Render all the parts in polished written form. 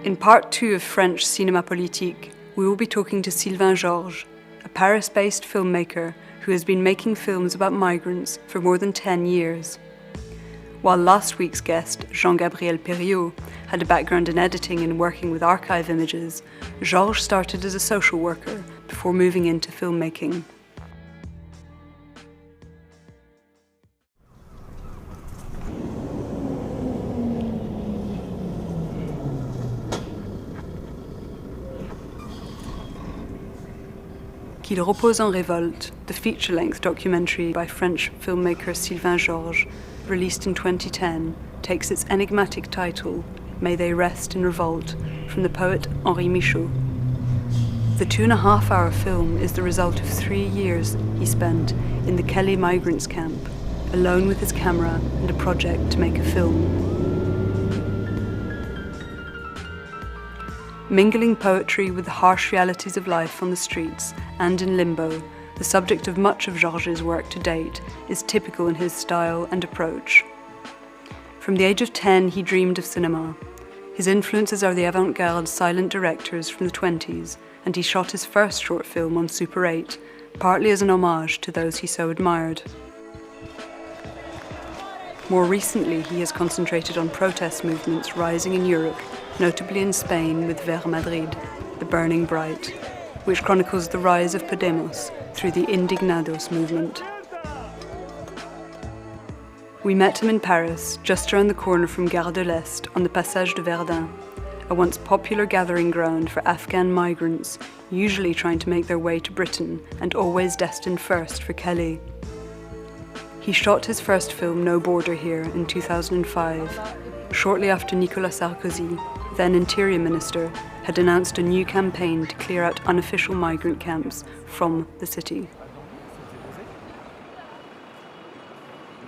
In part 2 of French Cinéma Politique, we will be talking to Sylvain Georges, a Paris-based filmmaker who has been making films about migrants for more than 10 years. While last week's guest, Jean-Gabriel Perriot, had a background in editing and working with archive images, Georges started as a social worker before moving into filmmaking. Qu'il repose en révolte, the feature-length documentary by French filmmaker Sylvain Georges, released in 2010, takes its enigmatic title, May They Rest in Revolt, from the poet Henri Michaud. The 2.5-hour film is the result of 3 years he spent in the Calais migrants camp, alone with his camera and a project to make a film. Mingling poetry with the harsh realities of life on the streets and in limbo, the subject of much of Georges' work to date is typical in his style and approach. From the age of 10, he dreamed of cinema. His influences are the avant-garde silent directors from the 20s, and he shot his first short film on Super 8, partly as an homage to those he so admired. More recently, he has concentrated on protest movements rising in Europe, notably in Spain with Ver Madrid, The Burning Bright, which chronicles the rise of Podemos through the Indignados movement. We met him in Paris, just around the corner from Gare de l'Est on the Passage de Verdun, a once popular gathering ground for Afghan migrants, usually trying to make their way to Britain and always destined first for Calais. He shot his first film, No Border here, in 2005, shortly after Nicolas Sarkozy, then Interior Minister, had announced a new campaign to clear out unofficial migrant camps from the city.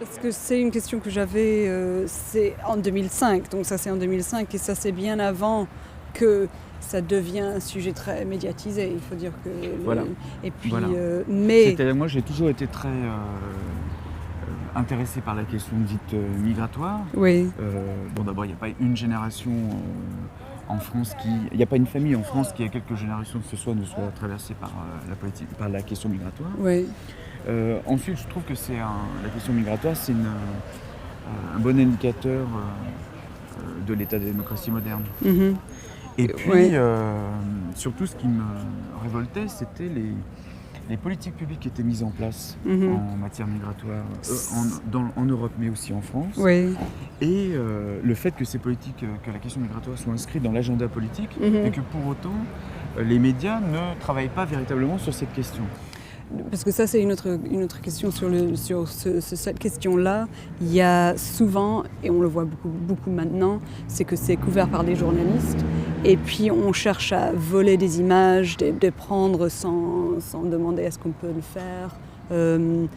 Parce que c'est une question que j'avais, c'est en 2005, donc ça c'est en 2005 et ça c'est bien avant que ça devient un sujet très médiatisé, il faut dire que... Voilà. Et puis, voilà. mais... Moi j'ai toujours été très intéressé par la question dite migratoire. Oui. Bon, d'abord il n'y a pas une génération en France il n'y a pas une famille en France qui a quelques générations que ce soit ne soit traversée par la question migratoire. Oui. Ensuite, je trouve que la question migratoire, c'est un bon indicateur de l'état de la démocratie moderne. Mm-hmm. Et puis, surtout, ce qui me révoltait, c'était les politiques publiques qui étaient mises en place en matière migratoire en Europe, mais aussi en France. Oui. Et le fait que ces politiques, que la question migratoire soit inscrite dans l'agenda politique, et que pour autant, les médias ne travaillent pas véritablement sur cette question. Parce que ça, c'est une autre question sur cette question-là. Il y a souvent, et on le voit beaucoup maintenant, c'est que c'est couvert par des journalistes. Et puis, on cherche à voler des images, de prendre sans demander est-ce qu'on peut le faire. Il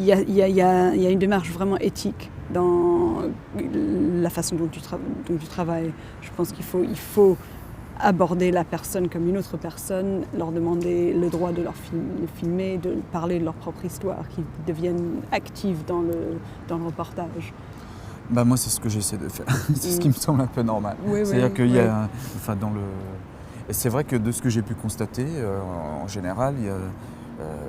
y a une démarche vraiment éthique dans la façon dont tu travailles. Je pense qu'il faut aborder la personne comme une autre personne, leur demander le droit de leur filmer, de parler de leur propre histoire, qu'ils deviennent actifs dans le reportage. Bah moi, c'est ce que j'essaie de faire. C'est ce qui me semble un peu normal. Oui, c'est-à-dire qu'il y a, et c'est vrai que de ce que j'ai pu constater, en général, il y a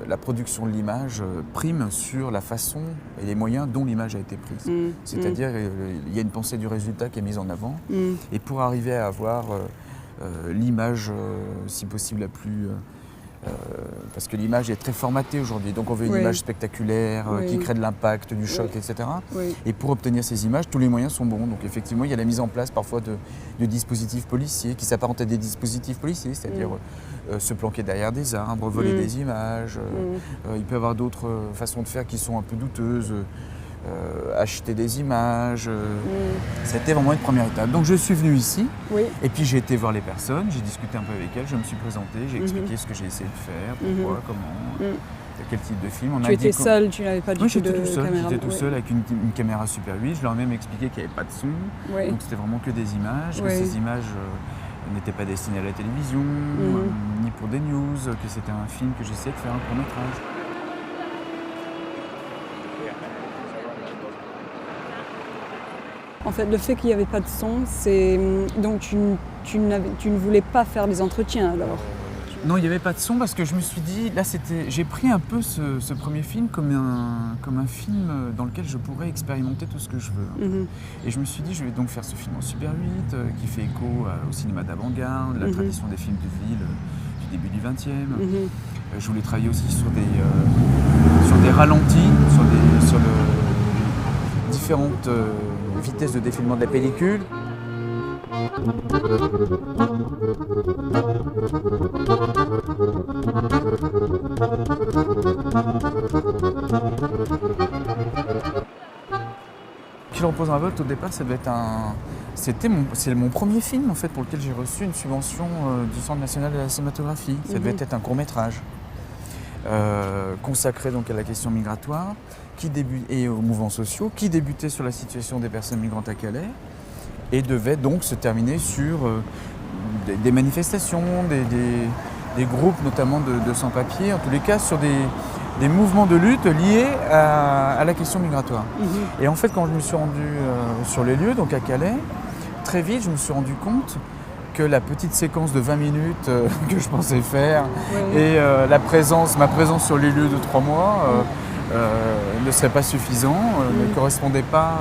la production de l'image prime sur la façon et les moyens dont l'image a été prise. C'est-à-dire, il y a une pensée du résultat qui est mise en avant. Et pour arriver à avoir l'image, si possible, la plus... parce que l'image est très formatée aujourd'hui, donc on veut une image spectaculaire, qui crée de l'impact, du choc, etc. Et pour obtenir ces images, tous les moyens sont bons. Donc effectivement, il y a la mise en place parfois de dispositifs policiers qui s'apparentent à des dispositifs policiers, c'est-à-dire se planquer derrière des arbres, voler des images. Il peut y avoir d'autres façons de faire qui sont un peu douteuses. Acheter des images, ça a été vraiment une première étape. Donc je suis venu ici, et puis j'ai été voir les personnes, j'ai discuté un peu avec elles, je me suis présenté, j'ai expliqué ce que j'ai essayé de faire, pourquoi, comment, quel type de film. Tu étais seul, tu n'avais pas du tout de caméra. J'étais tout seul avec une caméra Super 8, je leur ai même expliqué qu'il n'y avait pas de son, donc c'était vraiment que des images, que ces images n'étaient pas destinées à la télévision, ni pour des news, que c'était un film que j'essayais de faire un court-métrage. En fait, le fait qu'il n'y avait pas de son, c'est donc tu ne voulais pas faire des entretiens alors. Non, il n'y avait pas de son parce que je me suis dit, là j'ai pris un peu ce premier film comme un film dans lequel je pourrais expérimenter tout ce que je veux. Mhm. Et je me suis dit, je vais donc faire ce film en Super 8 qui fait écho au cinéma d'avant-garde, la tradition des films de ville du début du XXe. Je voulais travailler aussi sur des ralentis, sur différentes vitesses de défilement de la pellicule. Qu'il repose un vote au départ, ça devait être c'est mon premier film en fait pour lequel j'ai reçu une subvention du Centre national de la cinématographie. Ça devait être un court-métrage consacré donc à la question migratoire et aux mouvements sociaux, qui débutait sur la situation des personnes migrantes à Calais et devait donc se terminer sur des manifestations, des groupes notamment de sans-papiers, en tous les cas sur des mouvements de lutte liés à la question migratoire. Et en fait, quand je me suis rendu sur les lieux, donc à Calais, très vite, je me suis rendu compte que la petite séquence de 20 minutes que je pensais faire et ma présence sur les lieux de 3 mois ne serait pas suffisant, ne correspondait pas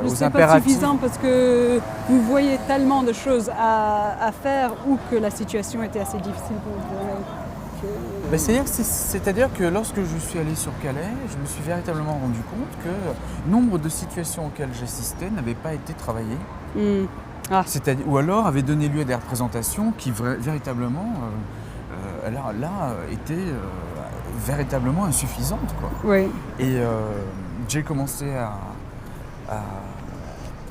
aux impératifs. C'est pas suffisant parce que vous voyez tellement de choses à faire ou que la situation était assez difficile pour vous. C'est-à-dire que lorsque je suis allé sur Calais, je me suis véritablement rendu compte que nombre de situations auxquelles j'assistais n'avaient pas été travaillées. Ou alors avaient donné lieu à des représentations qui véritablement étaient véritablement insuffisantes, quoi. Oui. Et j'ai commencé à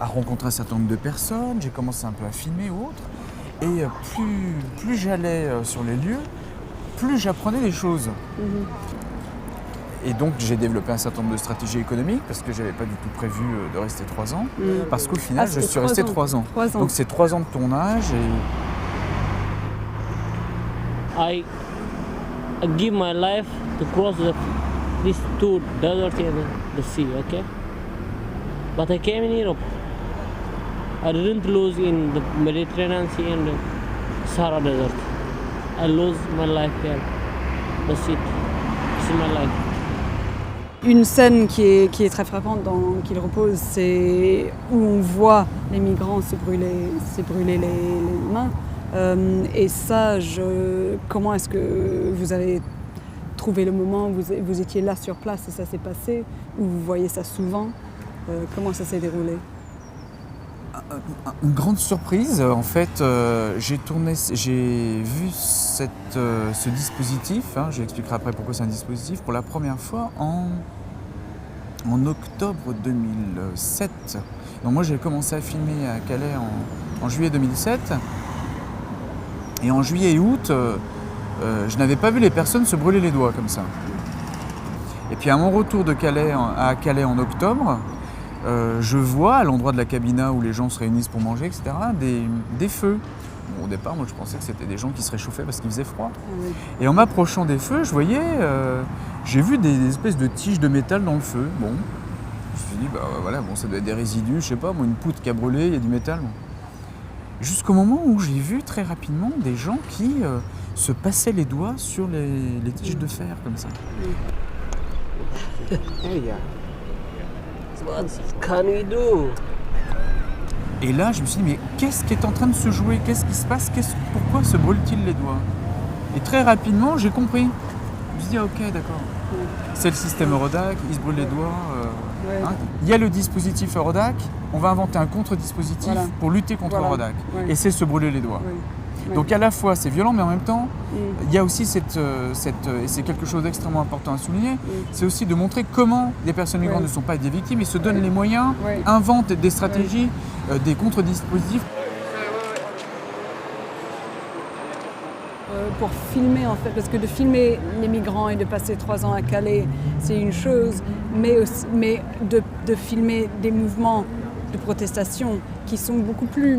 rencontrer un certain nombre de personnes, j'ai commencé un peu à filmer ou autre, et plus j'allais sur les lieux, plus j'apprenais des choses. Et donc j'ai développé un certain nombre de stratégies économiques parce que je n'avais pas du tout prévu de rester 3 ans. Parce qu'au final, je suis resté 3 ans. 3 ans. Donc c'est 3 ans de tournage. I give my life to cross these 2 deserts and the sea, okay? But I came in Europe. I didn't lose in the Mediterranean Sea and the Sahara Desert. I lose my life here. That's it. It's my life. Une scène qui est très frappante dans Qu'il repose, c'est où on voit les migrants se brûler les mains. Et ça, comment est-ce que vous avez trouvé le moment, vous étiez là sur place et ça s'est passé, ou vous voyez ça souvent, comment ça s'est déroulé? Une grande surprise, en fait, j'ai vu ce dispositif, je l'expliquerai après pourquoi c'est un dispositif, pour la première fois en octobre 2007. Donc moi j'ai commencé à filmer à Calais en juillet 2007, et en juillet et août, je n'avais pas vu les personnes se brûler les doigts comme ça. Et puis à mon retour à Calais en octobre, je vois à l'endroit de la cabina où les gens se réunissent pour manger, etc., des feux. Bon, au départ, moi je pensais que c'était des gens qui se réchauffaient parce qu'il faisait froid. Et en m'approchant des feux, je voyais, j'ai vu des espèces de tiges de métal dans le feu. Bon, je me suis dit, ça doit être des résidus, je sais pas, une poutre qui a brûlé, il y a du métal. Bon. Jusqu'au moment où j'ai vu très rapidement des gens qui se passaient les doigts sur les tiges de fer, comme ça. What can we do? Et là, je me suis dit, mais qu'est-ce qui est en train de se jouer? Qu'est-ce qui se passe? Pourquoi se brûlent-ils les doigts? Et très rapidement, j'ai compris. Je me suis dit, ok, d'accord. C'est le système Eurodac, ils se brûlent les doigts. Il y a le dispositif Eurodac, on va inventer un contre-dispositif pour lutter contre Eurodac. Et c'est se brûler les doigts. Donc à la fois c'est violent, mais en même temps, il y a aussi et c'est quelque chose d'extrêmement important à souligner, c'est aussi de montrer comment les personnes migrantes ne sont pas des victimes et se donnent les moyens, inventent des stratégies, des contre-dispositifs. Pour filmer en fait, parce que de filmer les migrants et de passer 3 ans à Calais, c'est une chose, mais de filmer des mouvements de protestation qui sont beaucoup plus,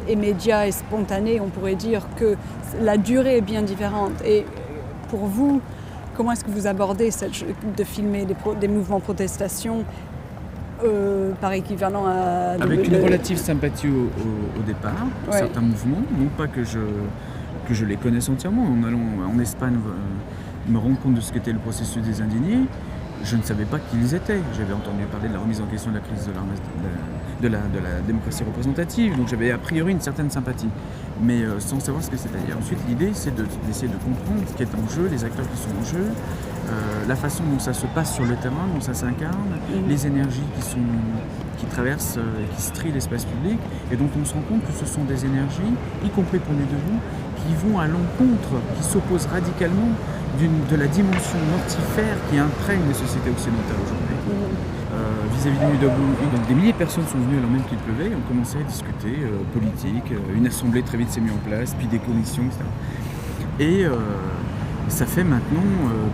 immédiats et spontanés, on pourrait dire que la durée est bien différente. Et pour vous, comment est-ce que vous abordez de filmer des mouvements de protestation par équivalent à... Avec une relative sympathie au départ, pour Ouais. certains mouvements, non pas que je les connaisse entièrement. En allant en Espagne me rendre compte de ce qu'était le processus des indignés, je ne savais pas qui ils étaient. J'avais entendu parler de la remise en question de la crise de la démocratie représentative, donc j'avais a priori une certaine sympathie, mais sans savoir ce que c'était. Et ensuite, l'idée, c'est d'essayer de comprendre ce qui est en jeu, les acteurs qui sont en jeu, la façon dont ça se passe sur le terrain, dont ça s'incarne, les énergies qui traversent et qui strient l'espace public, et dont on se rend compte que ce sont des énergies, y compris pour Nuit debout, qui vont à l'encontre, qui s'opposent radicalement de la dimension mortifère qui imprègne les sociétés occidentales aujourd'hui. Vis-à-vis de Nuit debout, donc des milliers de personnes sont venues alors même qu'il pleuvait et ont commencé à discuter politique. Une assemblée très vite s'est mise en place, puis des commissions, etc. Et ça fait maintenant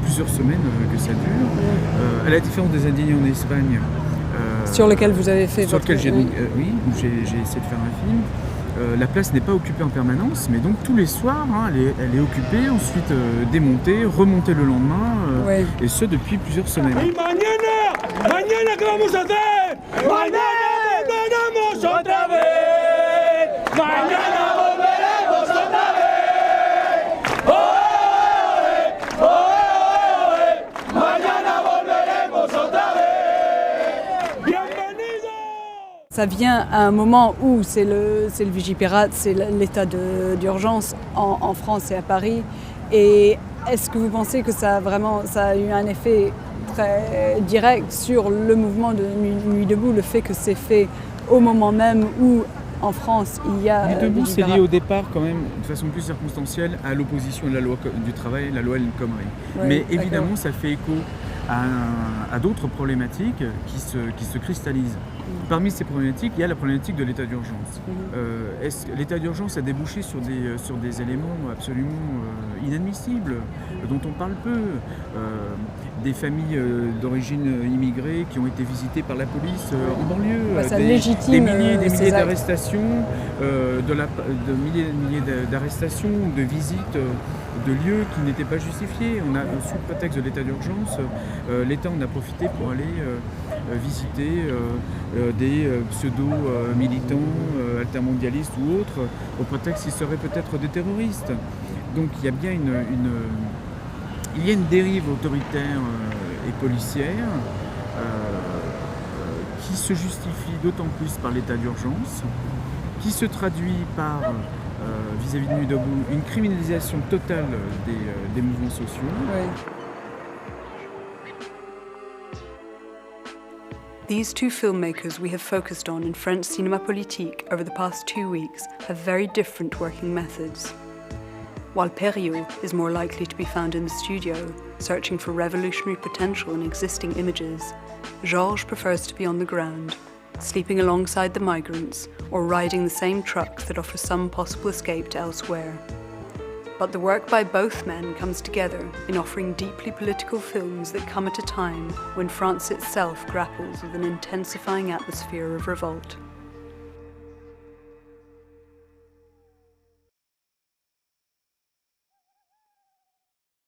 plusieurs semaines que ça dure. À la différence des indignés en Espagne, Sur lequel vous avez fait sur votre... lequel j'ai essayé de faire un film. La place n'est pas occupée en permanence, mais donc tous les soirs, elle est occupée, ensuite démontée, remontée le lendemain, Ouais. et ce depuis plusieurs semaines. Y mañana, ¿qué vamos a hacer? Mañana volveremos otra vez. Mañana volveremos otra vez. Oh, oh, mañana volveremos otra vez. Bienvenidos. Ça vient à un moment où c'est le Vigipirate, c'est l'état d'urgence en France et à Paris. Et est-ce que vous pensez que ça a eu un effet très direct sur le mouvement de Nuit debout, le fait que c'est fait au moment même où en France il y a Nuit debout, c'est Vigipirate? lié au départ quand même, de façon plus circonstancielle, à l'opposition de la loi du travail, la loi El Khomri. Ouais, Mais d'accord. évidemment, ça fait écho à d'autres problématiques qui se cristallisent. Parmi ces problématiques, il y a la problématique de l'état d'urgence. Est-ce que l'état d'urgence a débouché sur des éléments absolument inadmissibles, dont on parle peu, des familles d'origine immigrée qui ont été visitées par la police en banlieue, Bah, ça des légitime milliers ces actes. d'arrestations, de milliers d'arrestations, de visites de lieux qui n'étaient pas justifiés. On a, sous le prétexte de l'état d'urgence, l'État en a profité pour aller visiter des pseudo-militants altermondialistes ou autres, au prétexte qu'ils seraient peut-être des terroristes. Donc il y a bien une dérive autoritaire et policière qui se justifie d'autant plus par l'état d'urgence, qui se traduit par, vis-à-vis de Nuit debout, une criminalisation totale des mouvements sociaux. Ouais. These two filmmakers we have focused on in French Cinéma Politique over the past 2 weeks have very different working methods. While Perriot is more likely to be found in the studio, searching for revolutionary potential in existing images, Georges prefers to be on the ground, sleeping alongside the migrants or riding the same trucks that offer some possible escape to elsewhere. But the work by both men comes together in offering deeply political films that come at a time when France itself grapples with an intensifying atmosphere of revolt.